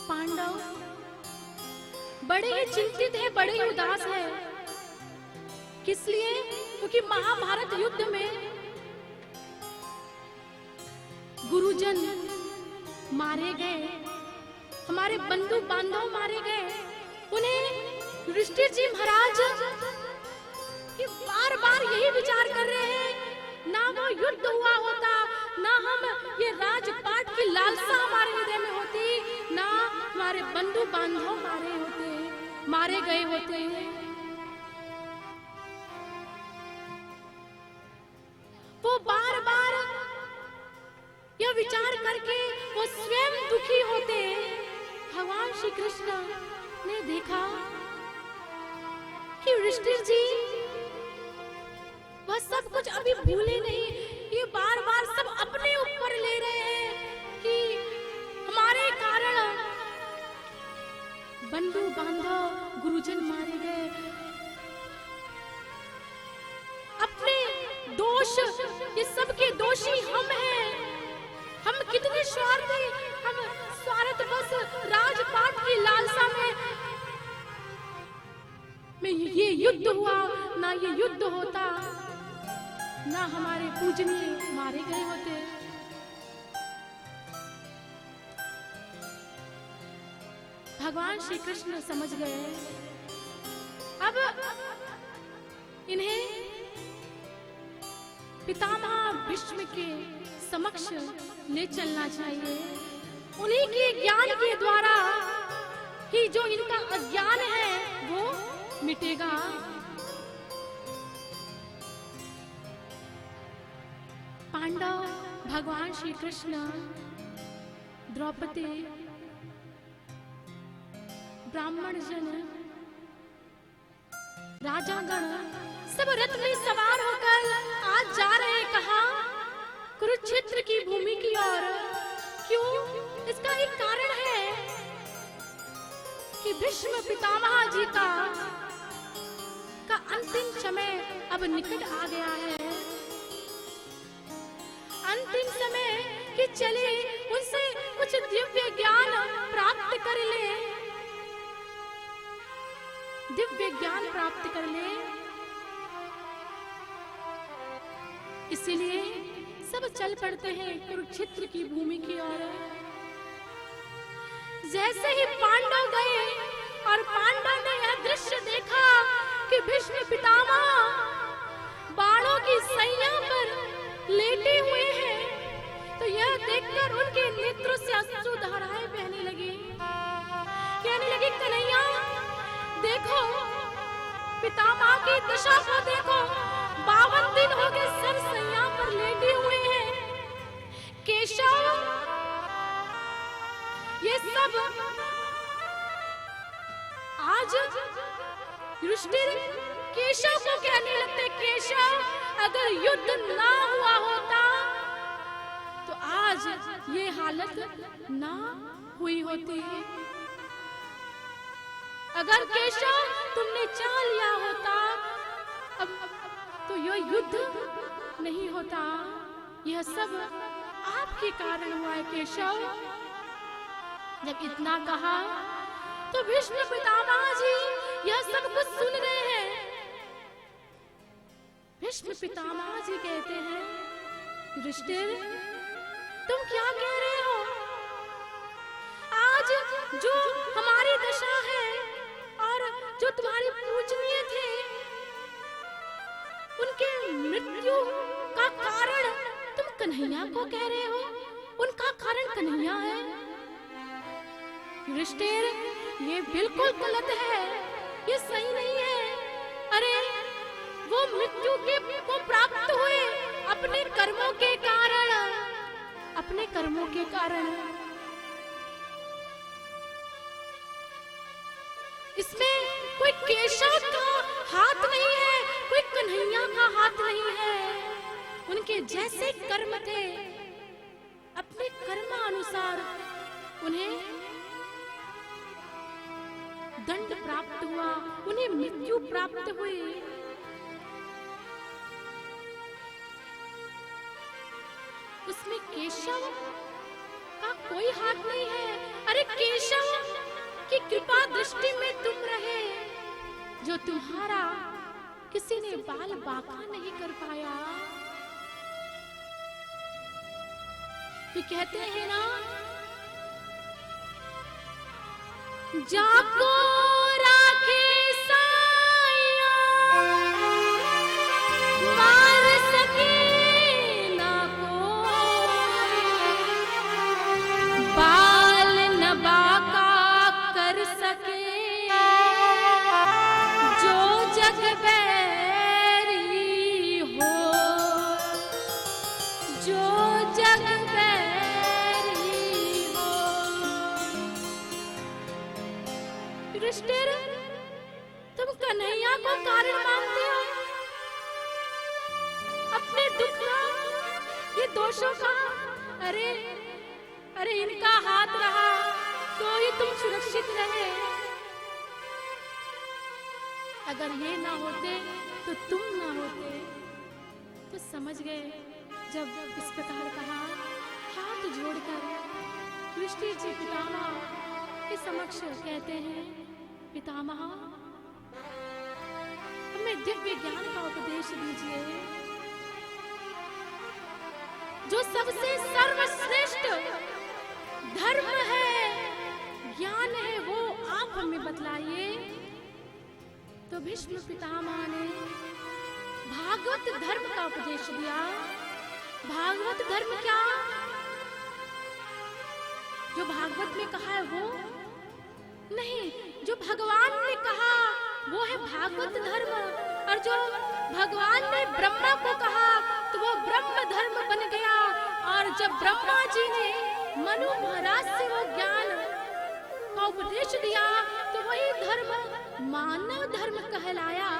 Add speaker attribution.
Speaker 1: पांडव बड़े ही चिंतित है, बड़े ही उदास है। किस लिए? क्योंकि महाभारत युद्ध में गुरुजन मारे गए, हमारे बंधु बांधव मारे गए। उन्हें युधिष्ठिर जी महाराज ये बार बार यही विचार कर रहे हैं, ना वो युद्ध हुआ होता, ना हम ये राजपाट की लालसा हमारे हृदय में होती, ना हमारे बंधु बांधव मारे गए होते। वो बार बार यह विचार करके वो स्वयं दुखी होते। भगवान श्री कृष्ण ने देखा कि युधिष्ठिर जी वह सब कुछ अभी भूले नहीं, ये बार बार सब अपने ऊपर ले रहे हैं कि हमारे कारण बंधु बांधव गुरुजन मारे गए। अपने दोष, ये सब के दोषी हम हैं। हम कितने स्वार्थी, हम स्वार्थवश राजपाट की लालसा में ये युद्ध हुआ, ना ये युद्ध होता, ना हमारे पूजनीय मारे गए होते। भगवान श्री कृष्ण समझ गए, अब इन्हें पितामह भीष्म के समक्ष ले चलना चाहिए। उन्हीं के ज्ञान के द्वारा ही जो इनका अज्ञान है वो मिटेगा। पांडव, भगवान श्री कृष्ण, द्रौपदी, ब्राह्मण जन, राजागण सब रथ में सवार होकर आज जा रहे कहा? कुरुक्षेत्र की भूमि की ओर। क्यों? इसका एक कारण है कि भीष्म पितामह जी का अंतिम समय अब निकट आ गया है। अंतिम समय कि चले उनसे कुछ दिव्य ज्ञान प्राप्त कर ले, दिव्य ज्ञान प्राप्त कर ले। इसीलिए सब चल पड़ते हैं कुरुक्षेत्र की भूमि की ओर। जैसे ही पांडव गए और पांडव ने यह दृश्य देखा कि भीष्म पितामह बाणों की सैया पर लेटे हुए हैं, तो यह देखकर उनके नेत्रों से अश्रुधाराएं बहने लगी। कहने लगी, कन्हैया देखो, पितामह की दशा को देखो, 52 दिन हो गए सर सैया पर लेटे हुए हैं। केशव, ये सब आज युधिष्ठिर केशव को कहने लगते, केशव अगर युद्ध ना हुआ होता तो आज ये हालत ना हुई होती। अगर केशव तुमने चाह लिया होता अब तो यह युद्ध नहीं होता। यह सब आपके कारण हुआ है केशव। जब इतना कहा तो भीष्म पितामह जी यह सब कुछ सुन रहे हैं। भीष्म पितामह जी कहते हैं, युधिष्ठिर तुम क्या कह रहे हो? आज जो हमारी दशा है और जो तुम्हारे पूजनीय थे, उनके मृत्यु का कारण तुम कन्हैया को कह रहे हो? उनका कारण कन्हैया है। युधिष्ठिर, ये बिल्कुल गलत है, ये सही नहीं है। अरे वो मृत्यु को प्राप्त हुए अपने कर्मों के कारण, अपने कर्मों के कारण। इसमें कोई केशव का हाथ नहीं है, कोई कन्हैया का हाथ नहीं है। उनके जैसे कर्म थे, अपने कर्मानुसार उन्हें दंड प्राप्त हुआ, उन्हें मृत्यु प्राप्त हुई। उसमें केशव का कोई हाथ नहीं है। अरे केशव कृपा दृष्टि में तुम रहे, जो तुम्हारा किसी ने बाल बांका नहीं कर पाया। फिर कहते हैं ना, जाको राखे साया मार सके ना कोई, बाल न बांका कर सके जो जग बैरी हो, जो जग बैरी हो। युधिष्ठिर, तुम कन्हैया को कारण मानते हो अपने दुख का, ये दोषों का? अरे अरे इनका हाथ रहा तो ही तुम सुरक्षित रहे। अगर ये ना होते तो तुम ना होते। तो समझ गए जब इस प्रकार कहा, हाथ जोड़कर युधिष्ठिर जी पितामह के समक्ष कहते हैं, पितामह हमें दिव्य ज्ञान का उपदेश दीजिए। जो सबसे सर्वश्रेष्ठ धर्म है, ज्ञान है, वो आप हमें बतलाइए। तो भीष्म पितामह ने भागवत धर्म का उपदेश दिया। भागवत धर्म क्या? जो भागवत में कहा है वो नहीं, जो भगवान ने कहा वो है भागवत धर्म। और जो भगवान ने ब्रह्मा को कहा तो वो ब्रह्म धर्म बन गया। और जब ब्रह्मा जी ने मनु महाराज से वो ज्ञान का उपदेश दिया तो वही धर्म मानव धर्म कहलाया।